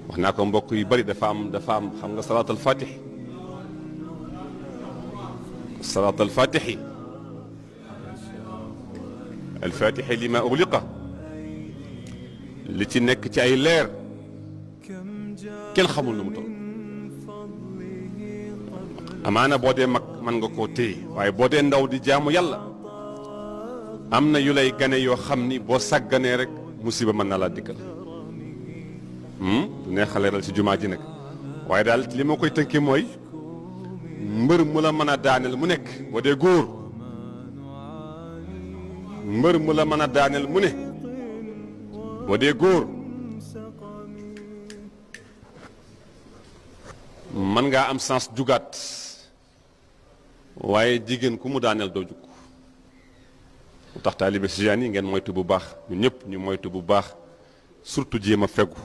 wax naa ko mbokk yu bari dafa am xam nga salaatul fatih salaatul fatih alfatixi li ma ugliqa li ci nekk ci ay leer kenn xamul nu mu toll amaana boo dee mag mën nga koo téye waaye boo dee ndaw di jaamu yàlla am na yu lay gane yoo xam ni boo sàgganee rek musiba mën na laa dikkal du neex a leeral ci jumaa ji nag waaye daal li ma koy tënkee mooy mbër mu la mën a daaneel mu nekk boo dee góor mbër mu la mën a daaneel mu ne boo dee góor mën ngaa am sens jugaat waaye jigéen ku mu daaneel doo jug mu tax taalibe Tijaan yi ngeen moytu bu baax ñun ñëpp ñu moytu bu baax surtout jéem a fegu